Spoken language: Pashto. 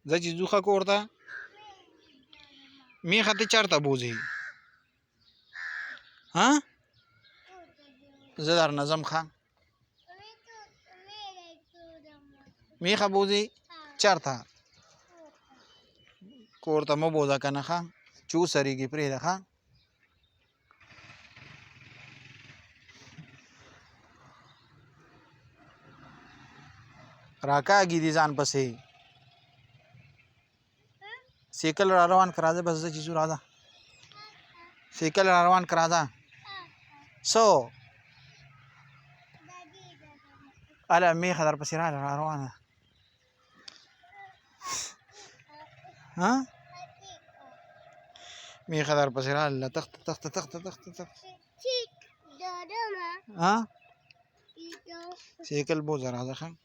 زه چې ځو ښه کور ته میخه ته چېرته بوځې ها زه درنه ځم ښه میخه بوځې چېرته کور ته مه بوځه که نه ښه چې وسرېږي پرېږده ښه راکاږي دي ځان پسې سیکل را روان که راځه بس زه چې ځو راځه سیکل را روان که راځه څه هله میخه درپسې راغله را روانه ها میخه درپسې راغله تخته تخته تخته تخته تخته ها سیکل بوځه راځه ښه